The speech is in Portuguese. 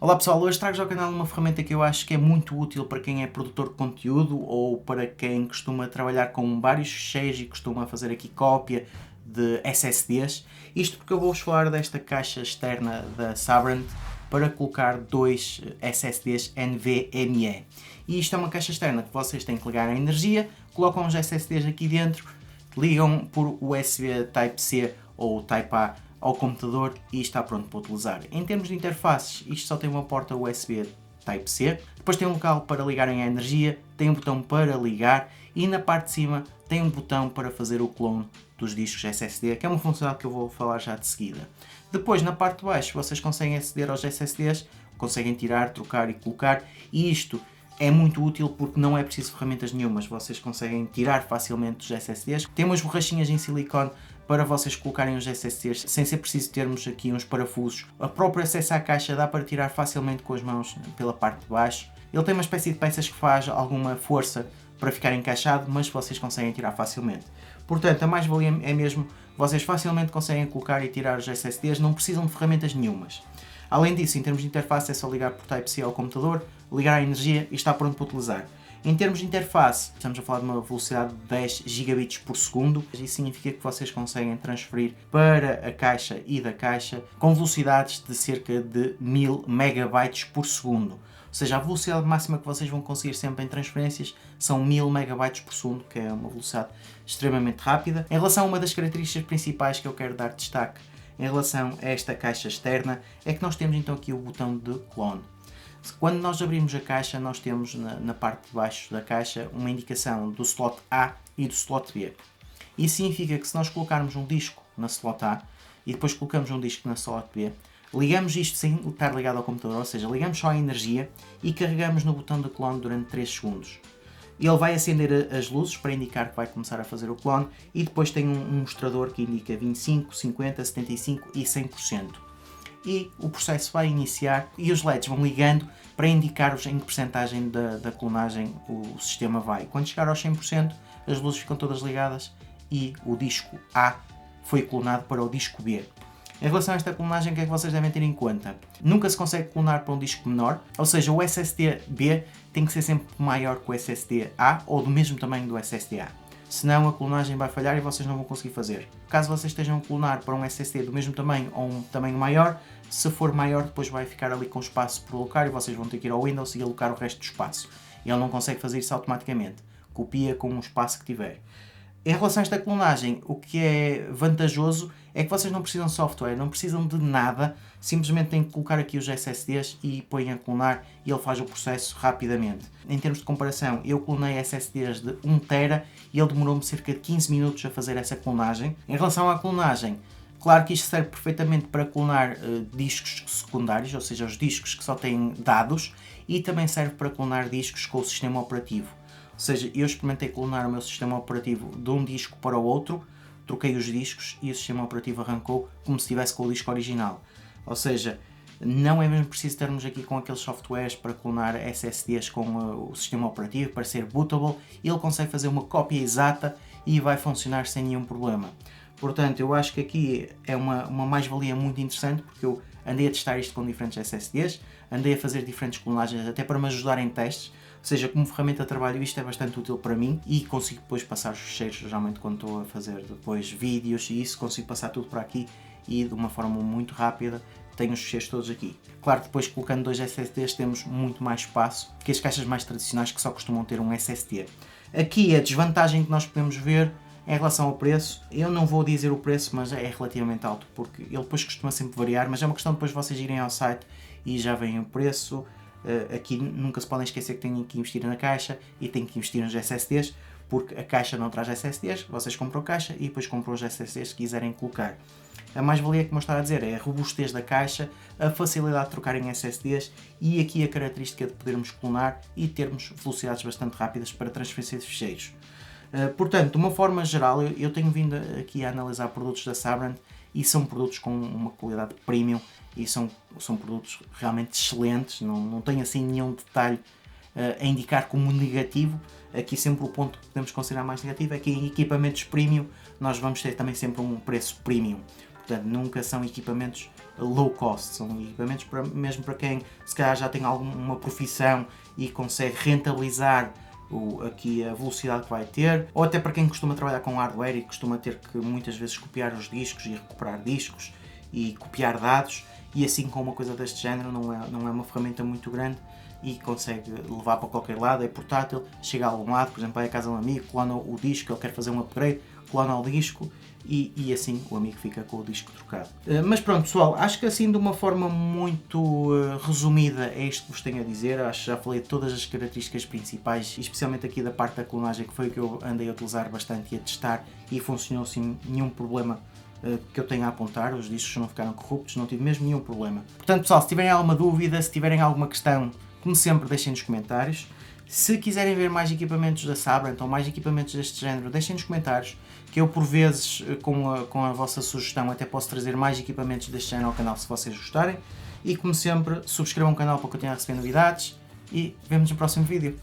Olá pessoal, hoje trago ao canal uma ferramenta que eu acho que é muito útil para quem é produtor de conteúdo ou para quem costuma trabalhar com vários ficheiros e costuma fazer aqui cópia de SSDs. Isto porque eu vou-vos falar desta caixa externa da Sabrent para colocar dois SSDs NVMe. E isto é uma caixa externa que vocês têm que ligar à energia, colocam os SSDs aqui dentro, ligam por USB Type-C ou Type-A ao computador e está pronto para utilizar. Em termos de interfaces, isto só tem uma porta USB Type-C, depois tem um local para ligarem à energia, tem um botão para ligar e na parte de cima tem um botão para fazer o clone dos discos SSD, que é uma funcionalidade que eu vou falar já de seguida. Depois, na parte de baixo, vocês conseguem aceder aos SSDs, conseguem tirar, trocar e colocar, e isto é muito útil porque não é preciso ferramentas nenhumas, vocês conseguem tirar facilmente os SSDs. Tem umas borrachinhas em silicone para vocês colocarem os SSDs sem ser preciso termos aqui uns parafusos. O próprio acesso à caixa dá para tirar facilmente com as mãos pela parte de baixo. Ele tem uma espécie de peças que faz alguma força para ficar encaixado, mas vocês conseguem tirar facilmente. Portanto, a mais-valia é mesmo, vocês facilmente conseguem colocar e tirar os SSDs, não precisam de ferramentas nenhumas. Além disso, em termos de interface, é só ligar por Type-C ao computador, ligar a energia e está pronto para utilizar. Em termos de interface, estamos a falar de uma velocidade de 10 gigabits por segundo. Isso significa que vocês conseguem transferir para a caixa e da caixa com velocidades de cerca de 1000 megabytes por segundo. Ou seja, a velocidade máxima que vocês vão conseguir sempre em transferências são 1000 megabytes por segundo, que é uma velocidade extremamente rápida. Em relação a uma das características principais que eu quero dar destaque em relação a esta caixa externa, é que nós temos então aqui o botão de clone. Quando nós abrimos a caixa, nós temos na parte de baixo da caixa uma indicação do slot A e do slot B. Isso significa que se nós colocarmos um disco na slot A e depois colocamos um disco na slot B, ligamos isto sem estar ligado ao computador, ou seja, ligamos só a energia e carregamos no botão de clone durante 3 segundos. Ele vai acender as luzes para indicar que vai começar a fazer o clone e depois tem um mostrador que indica 25, 50, 75 e 100%. E o processo vai iniciar e os LEDs vão ligando para indicar-vos em que percentagem da clonagem o sistema vai. Quando chegar aos 100%, as luzes ficam todas ligadas e o disco A foi clonado para o disco B. Em relação a esta clonagem, o que é que vocês devem ter em conta? Nunca se consegue clonar para um disco menor, ou seja, o SSD B tem que ser sempre maior que o SSD A ou do mesmo tamanho do SSD A. Senão a clonagem vai falhar e vocês não vão conseguir fazer. Caso vocês estejam a clonar para um SSD do mesmo tamanho ou um tamanho maior, se for maior depois vai ficar ali com espaço por alocar e vocês vão ter que ir ao Windows e alocar o resto do espaço. Ele não consegue fazer isso automaticamente. Copia com o espaço que tiver. Em relação a esta clonagem, o que é vantajoso é que vocês não precisam de software, não precisam de nada, simplesmente têm que colocar aqui os SSDs e põem a clonar e ele faz o processo rapidamente. Em termos de comparação, eu clonei SSDs de 1TB e ele demorou-me cerca de 15 minutos a fazer essa clonagem. Em relação à clonagem, claro que isto serve perfeitamente para clonar discos secundários, ou seja, os discos que só têm dados, e também serve para clonar discos com o sistema operativo. Ou seja, eu experimentei clonar o meu sistema operativo de um disco para o outro, troquei os discos e o sistema operativo arrancou como se estivesse com o disco original. Ou seja, não é mesmo preciso termos aqui com aqueles softwares para clonar SSDs com o sistema operativo, para ser bootable, ele consegue fazer uma cópia exata e vai funcionar sem nenhum problema. Portanto, eu acho que aqui é uma mais-valia muito interessante, porque eu andei a testar isto com diferentes SSDs, andei a fazer diferentes clonagens até para me ajudar em testes, ou seja, como ferramenta de trabalho isto é bastante útil para mim e consigo depois passar os ficheiros, geralmente quando estou a fazer depois vídeos e isso, consigo passar tudo para aqui e de uma forma muito rápida tenho os ficheiros todos aqui. Claro, depois colocando dois SSDs temos muito mais espaço que as caixas mais tradicionais que só costumam ter um SSD. Aqui a desvantagem que nós podemos ver em relação ao preço, eu não vou dizer o preço, mas é relativamente alto, porque ele depois costuma sempre variar, mas é uma questão de depois vocês irem ao site e já veem o preço. Aqui nunca se podem esquecer que têm que investir na caixa e têm que investir nos SSDs, porque a caixa não traz SSDs, vocês compram a caixa e depois compram os SSDs que quiserem colocar. A mais-valia, como eu estava a dizer, é a robustez da caixa, a facilidade de trocar em SSDs e aqui a característica de podermos clonar e termos velocidades bastante rápidas para transferência de ficheiros. Portanto, de uma forma geral, eu tenho vindo aqui a analisar produtos da Sabrent e são produtos com uma qualidade premium e são produtos realmente excelentes, não tem assim nenhum detalhe a indicar como negativo. Aqui sempre o ponto que podemos considerar mais negativo é que em equipamentos premium nós vamos ter também sempre um preço premium, portanto nunca são equipamentos low cost, são equipamentos mesmo para quem se calhar já tem alguma profissão e consegue rentabilizar aqui a velocidade que vai ter, ou até para quem costuma trabalhar com hardware e costuma ter que muitas vezes copiar os discos e recuperar discos e copiar dados, e assim com uma coisa deste género não é uma ferramenta muito grande e consegue levar para qualquer lado, é portátil, chega a algum lado, por exemplo vai à casa de um amigo, clona o disco, ele quer fazer um upgrade, clona o disco e assim o amigo fica com o disco trocado. Mas pronto pessoal, acho que assim de uma forma muito resumida é isto que vos tenho a dizer. Acho que já falei de todas as características principais, especialmente aqui da parte da clonagem, que foi o que eu andei a utilizar bastante e a testar, e funcionou sem nenhum problema que eu tenho a apontar. Os discos não ficaram corruptos, não tive mesmo nenhum problema. Portanto pessoal, se tiverem alguma dúvida, se tiverem alguma questão, como sempre deixem nos comentários. Se quiserem ver mais equipamentos da Sabrent ou mais equipamentos deste género, deixem nos comentários, que eu por vezes, com a vossa sugestão, até posso trazer mais equipamentos deste género ao canal se vocês gostarem. E como sempre, subscrevam o canal para continuar a receber novidades e vemo-nos no próximo vídeo.